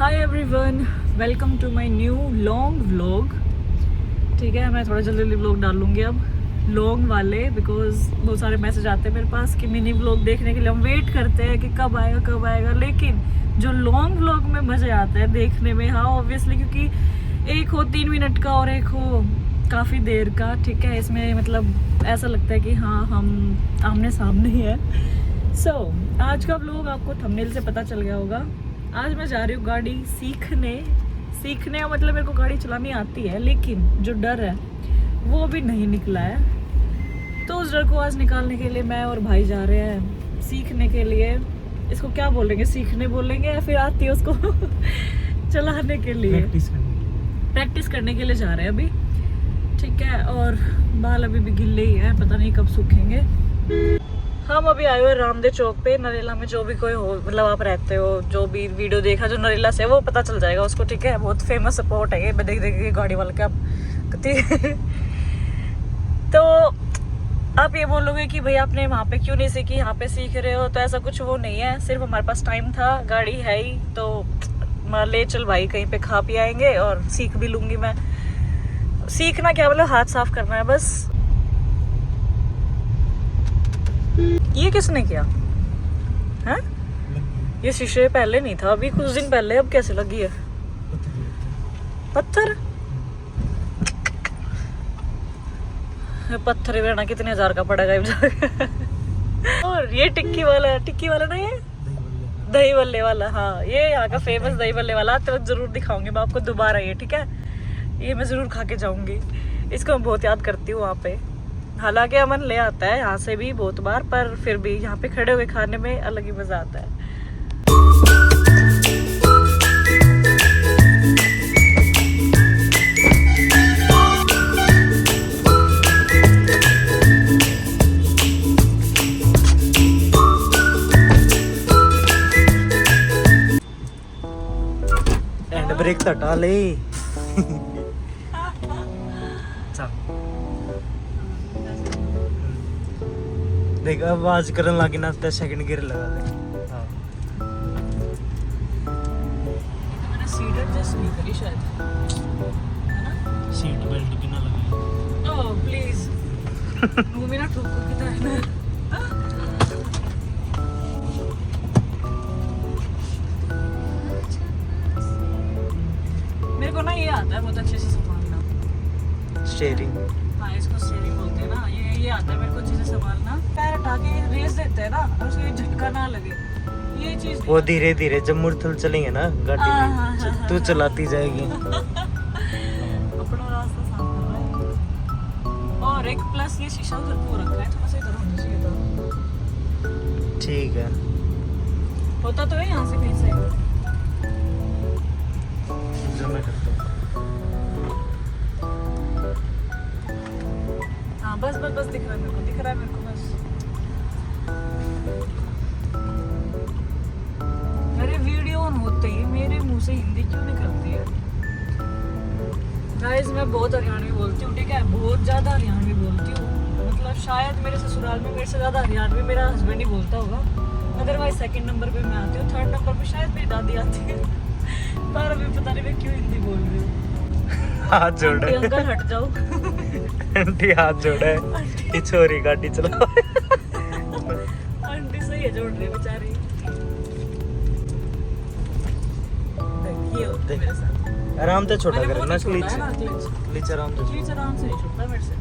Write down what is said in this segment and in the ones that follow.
Hi everyone, welcome to my new long vlog. ठीक है, मैं थोड़ा जल्दी व्लॉग डालूंगी अब, लॉन्ग वाले, बिकॉज बहुत सारे मैसेज आते हैं मेरे पास कि मिनी व्लॉग देखने के लिए हम वेट करते हैं कि कब आएगा। लेकिन जो लॉन्ग व्लॉग में मज़े आते हैं देखने में, हाँ ऑब्वियसली, क्योंकि एक हो 3 मिनट का और एक हो काफ़ी देर का। ठीक है, इसमें मतलब ऐसा लगता है कि हाँ हम आमने सामने ही है। सो आज का व्लॉग आपको थंबनेल से पता चल गया होगा। आज मैं जा रही हूँ गाड़ी सीखने का मतलब मेरे को गाड़ी चलानी आती है, लेकिन जो डर है वो भी नहीं निकला है। तो उस डर को आज निकालने के लिए मैं और भाई जा रहे हैं सीखने के लिए। इसको क्या बोलेंगे, सीखने बोलेंगे या फिर आती है उसको चलाने के लिए, प्रैक्टिस करने के लिए जा रहे हैं अभी। ठीक है, और बाल अभी भी गिले ही है, पता नहीं कब सूखेंगे। हम अभी आए हुए रामदेव चौक पे, नरेला में। जो भी कोई हो, मतलब आप रहते हो, जो भी वीडियो देखा जो नरेला से, वो पता चल जाएगा उसको। ठीक है, बहुत फेमस स्पॉट है ये, देख गाड़ी वाले के आप तो आप ये बोलोगे कि भाई आपने वहाँ पे क्यों नहीं सीखी, यहाँ पे सीख रहे हो। तो ऐसा कुछ वो नहीं है, सिर्फ हमारे पास टाइम था, गाड़ी है ही, तो ले चल भाई कहीं पे खा पी आएंगे और सीख भी लूंगी मैं। सीखना क्या मतलब, हाथ साफ करना है बस। ये किसने किया है? ये शीशे पहले नहीं था, अभी कुछ दिन पहले, अब कैसे लगी है? पत्थर पत्थर भी कितने हजार का पड़ेगा और ये टिक्की वाला नहीं है, दही बल्ले वाला। हाँ, ये यहाँ का फेमस दही बल्ले वाला। आते वक्त जरूर दिखाऊंगी मैं आपको दोबारा ये। ठीक है, ये मैं जरूर खा के जाऊंगी। इसको मैं बहुत याद करती हूँ वहाँ पे। हालांकि अमन ले आता है यहाँ से भी बहुत बार, पर फिर भी यहाँ पे खड़े हुए खाने में अलग ही मजा आता है। हैंड ब्रेक तो हटा ले। देख आवाज करन लगी ना, तो सेकंड गियर लगा दे। हाँ, मैंने सीट एडजस्ट नहीं करी शायद, है ना? सीट बेल्ट भी ना लगी। ओह प्लीज मुंह में ना ठोको की तरह ना। मेरे को ना ये आता है बहुत अच्छे से संभालना, स्टीयरिंग। हाँ इसको स्टीयरिंग बोलते हैं ना। ये आता है मेरे को अच्छे से संभालना। पैर हटा के रेस देते हैं ना, और उसको झटका ना लगे, ये चीज वो धीरे धीरे जब मुड़थल चलेंगे ना गाड़ी में, तू चलाती जाएगी। अपना रास्ता साफ कर रहा है। और एक प्लस ये शीशा उधर को रखा है, थोड़ा सा इधर होना चाहिए था। ठीक है, होता तो है यहाँ से कहीं से। जो मैं करता हूँ। हाँ बस दिख रहा है मेरे को बस। मेरे वीडियो ऑन होते ही मेरे मुंह से हिंदी क्यों निकलती है? गाइस मैं बहुत हरियाणवी बोलती हूँ, ठीक है, बहुत ज्यादा हरियाणवी बोलती हूँ। मतलब शायद मेरे ससुराल में मेरे से ज्यादा हरियाणवी मेरा हस्बैंड ही बोलता होगा। अदरवाइज सेकंड नंबर पे मैं आती हूँ, थर्ड नंबर पे शायद मेरी दादी आती है। पर अभी पता नहीं मैं क्यों हिंदी बोल रही हूँ। हाथ जोड़ा, अंकल हट जाओ। आंटी हाथ जोड़ा है, ये छोरी गाड़ी चला। आंटी सही है, जोड़ रही है बेचारी। ये होता है मेरे साथ। आराम से छोटा मैंने वो करना, नहीं छोड़ा क्लीच है ना, क्लीच आराम से। क्लीच आराम से नहीं छूटता मेरे से।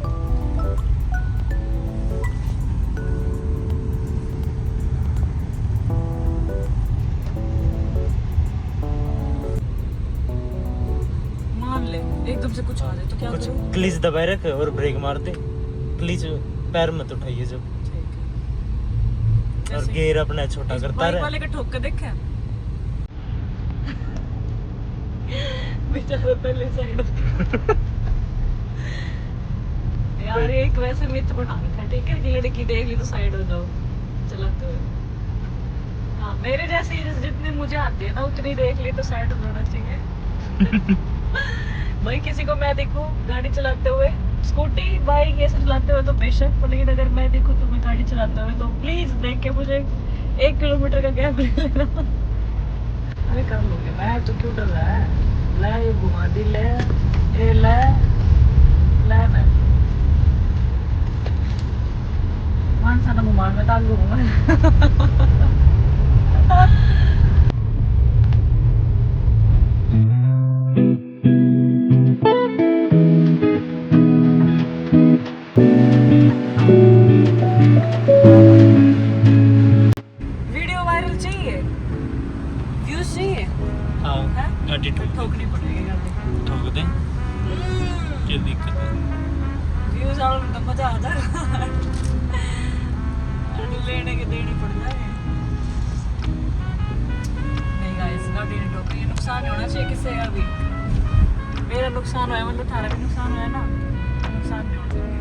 मान ले एकदम से कुछ आ जाए तो क्या कुछ करूं? क्लीच दबाए रख और ब्रेक मार दे। क्लीच पैर मत उठाइए जब, ठीक है। और गियर अपना छोटा करता बाइक रहे। वाले का ठोक के देखे बेचारा पहले साइड। यार एक वैसे मिथ बना रखा है, ठीक है, कि लड़की देख ली तो साइड हो जाओ चलाते हुए। हाँ मेरे जैसे जितने मुझे आते हैं ना, उतनी देख ली तो साइड हो जाना चाहिए। भाई किसी को मैं देखूं गाड़ी चलाते हुए, स्कूटी बाइक ये सब चलाते हुए तो बेशक, लेकिन अगर मैं देखूं तो मैं गाड़ी चलाते हुए तो प्लीज देख के मुझे 1 किलोमीटर का गैप ले लेना। भी कर लूंगी मैं, तो क्यों डर रहा है? ले ये घुमा दी, ले ये ले ले मैं मान सा ना घुमा मैं ताल घूमूंगा। वीडियो वायरल चाहिए, व्यूज चाहिए, हाँ हैं? गाड़ी ठोकनी पड़ेगी गाड़ी। ठोक दे, क्या दिक्कत है? व्यूज आने में तो मजा आता है, लेने के देनी पड़ता है। नहीं गाइस, गाड़ी नहीं ठोकेंगे, नुकसान नहीं होना चाहिए किसी का भी। मेरा नुकसान हुआ मतलब थारा भी नुकसान हुआ है ना, नुकसान नहीं होना चाहिए।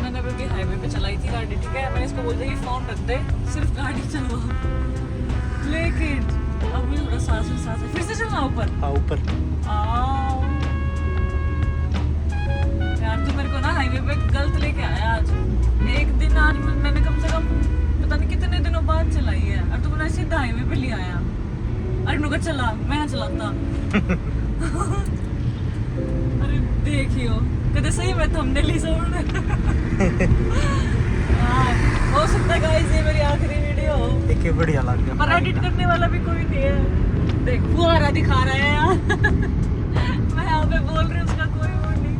मैंने अभी हाईवे पे चलाई थी गाड़ी, ठीक है, मैंने इसको बोल दिया कि फोन रख दे, सिर्फ गाड़ी चलवा, लेकिन अभी थोड़ा सांस है, फिर से चलना ऊपर। हाँ ऊपर। आओ यार, तू मेरे को ना हाईवे पे गलत लेके आया आज। एक दिन आज मैंने कम से कम पता नहीं कितने दिनों बाद चलाई है, और तू मुझे सीधा हाईवे पे ले आया। अरे नुका चला, मैं ना चलाता। अरे देखियो कदे सही में तुमने ली साउंड। हो सकता है गाइस ये मेरी आखिरी वीडियो हो। देखिए बढ़िया लग गया, पर एडिट करने वाला भी कोई नहीं है। देख फुहारा दिखा रहा है यार। मैं यहाँ पे बोल रही हूँ, उसका कोई वो नहीं।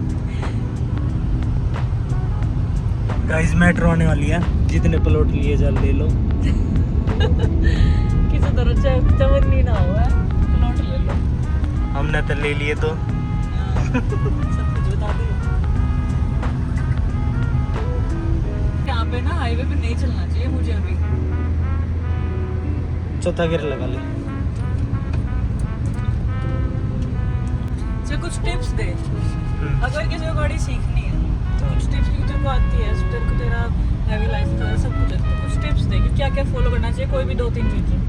गाइस मेट्रो आने वाली है, जितने प्लॉट लिए जा ले लो। किसी तरह चमन नहीं ना हुआ है, प्लॉट ले लो। हमने तो ले लिए तो। सब कुछ बता दो। यहाँ पे ना हाईवे पे नहीं चलना चाहिए मुझे अभी। चौथा गियर लगा ले। चल कुछ टिप्स दे, अगर किसी को गाड़ी सीखनी है तो कुछ टिप्स, क्योंकि तेरे को आती है, तेरे को तेरा हैवी लाइसेंस है, सब कुछ है, तो कुछ टिप्स दे कि क्या क्या फॉलो करना चाहिए, कोई भी 2-3 चीजें।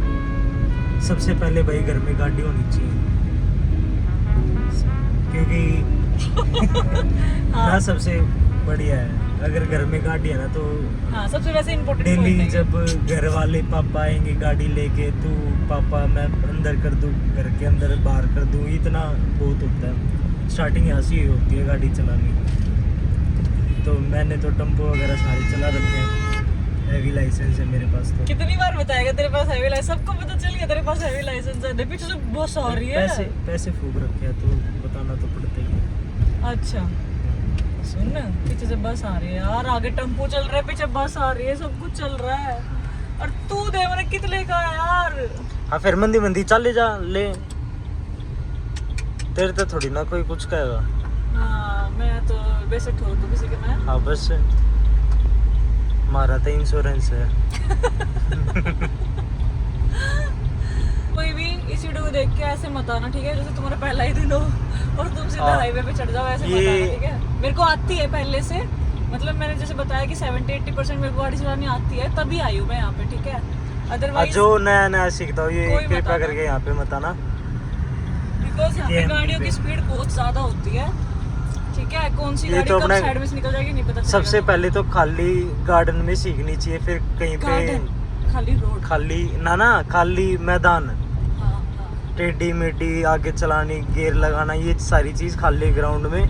सबसे पहले भाई घर में गाड़ी होनी चाहिए, क्योंकि हाँ सबसे बढ़िया है। अगर घर में गाड़ी है ना तो हाँ सबसे वैसे इम्पोर्टेंट डेली जब घर वाले पापा आएंगे गाड़ी लेके, तू पापा मैं अंदर कर दूँ, घर के अंदर बाहर कर दूँ, इतना बहुत होता है। स्टार्टिंग यहाँ से ही होती है गाड़ी चलाने की। तो मैंने तो टेम्पो वगैरह सारे चला रखे हैं, हैवी लाइसेंस है मेरे पास। तो कितनी बार बताएगा तेरे पास हैवी लाइसेंस, सबको पता चल गया तेरे पास हैवी लाइसेंस है। पीछे से बहुत सॉरी है, पैसे फूक रखे हैं तो बताना तो पड़ता ही है। अच्छा सुन, पीछे से बस आ रही है यार, आगे टेम्पो चल रहा है, पीछे बस आ रही है, सब कुछ चल रहा है, और तू दे मैंने कितने का है यार। हाँ फिर मंदी मंदी चले जा ले, तेरे तो थोड़ी ना कोई कुछ कहेगा। हाँ मैं तो वैसे ठोक दूँ किसी के मैं। हाँ बस हमारा तो इंश्योरेंस है। कोई भी इस वीडियो को देख के ऐसे मत आना, ठीक है, जैसे तुम्हारा पहला ही दिन हो और तुम सीधा हाँ। हाईवे पे चढ़ जाओ, ऐसे मत आना, ठीक है। मेरे को आती है पहले से, मतलब मैंने जैसे बताया कि 70-80% मेरे को गाड़ी चलानी आती है, तभी आई हूँ मैं यहाँ पे, ठीक है। अदरवाइज जो नया नया सीखता हूँ ये कोई मत कृपया आना। करके यहाँ पे मत आना। बिकॉज यहाँ पे ये गाड़ियों की स्पीड बहुत ज्यादा होती है, ठीक है, कौन सी ये गाड़ी तो कब अपने- साइड में से निकल जाएगी नहीं पता चलेगा। सबसे पहले तो खाली गार्डन में सीखनी चाहिए, फिर कहीं पे गार्डन, खाली रोड, खाली मैदान, हाँ हाँ टेढ़ी मेढ़ी आगे चलानी, गियर लगाना, ये सारी चीज खाली ग्राउंड में।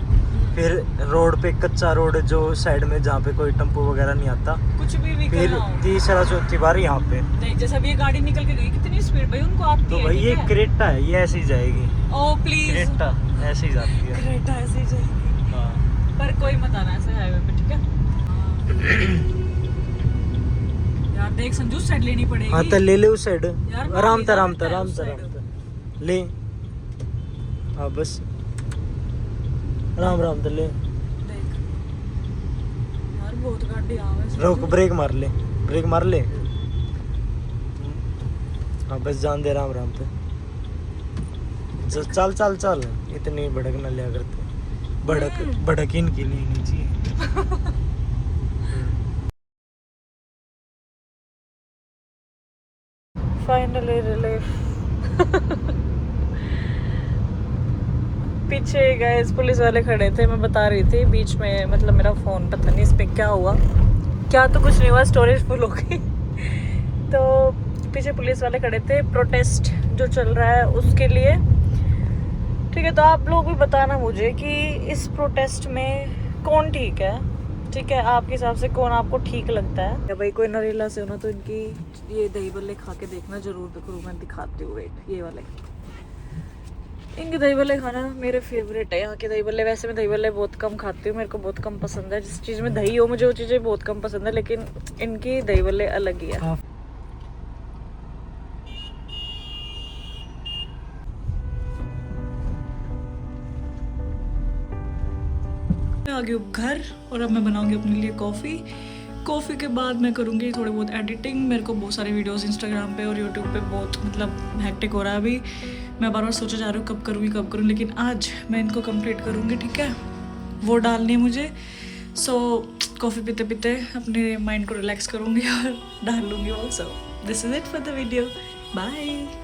फिर रोड पे कच्चा रोड जो साइड में जहाँ पे कोई टेम्पो वगैरह नहीं आता, कुछ भी व्हीकल फिर ना हो। तीसरा चौथी बार यहाँ पे। देख जैसे अभी ये गाड़ी निकल के गई, कितनी स्पीड भाई उनको आती तो है, भाई ठीक ये है? क्रेटा है, ये ऐसे ही जाएगी, ओ प्लीज, क्रेटा ऐसे ही जाती है। क्रेटा ऐसे ही जाएगी, हाँ। पर कोई मत आना ऐसे हाईवे पे, ठीक है। यार देख संजू, साइड लेनी पड़ेगी। हाँ तो ले ले उस साइड, यार, आराम से उस side। ले। हाँ बस आराम से ले। देख यार बहुत गाड़ी आवे, रोक, ब्रेक मार ले। हाँ बस जान दे, आराम से चल, इतनी भड़क ना लिया करते, भड़क इनकी लिए नहीं चाहिए। Finally relief. पीछे गाइस पुलिस वाले खड़े थे, मैं बता रही थी बीच में, मतलब मेरा फ़ोन पता नहीं इस पे क्या हुआ, क्या तो कुछ नहीं हुआ, स्टोरेज फुल हो गई। तो पीछे पुलिस वाले खड़े थे प्रोटेस्ट जो चल रहा है उसके लिए। ठीक है, तो आप लोग भी बताना मुझे कि इस प्रोटेस्ट में कौन ठीक है। ठीक है, आपके हिसाब से कौन आपको ठीक लगता है। या भाई कोई नरेला से हो ना तो इनकी ये दही बल्ले खा के देखना जरूर। देखो मैं दिखाती हूँ, वेट, ये वाले इनके दही बल्ले खाना मेरे फेवरेट है यहाँ के दही बल्ले। वैसे मैं दही बल्ले बहुत कम खाती हूँ, मेरे को बहुत कम पसंद है। जिस चीज़ में दही हो मुझे वो चीज़ें बहुत कम पसंद है, लेकिन इनकी दही बल्ले अलग ही है। मैं आ गई हूँ घर और अब मैं बनाऊंगी अपने लिए कॉफ़ी के बाद मैं करूँगी थोड़ी बहुत एडिटिंग। मेरे को बहुत सारे वीडियोस इंस्टाग्राम पे और यूट्यूब पे बहुत हैक्टिक हो रहा है अभी। मैं बार बार सोचा जा रही हूँ कब करूँ, लेकिन आज मैं इनको कंप्लीट करूँगी। ठीक है, वो डालनी है मुझे। सो कॉफ़ी पीते पीते अपने माइंड को रिलैक्स करूँगी और डाल लूँगी वो। So this is it for the video, bye.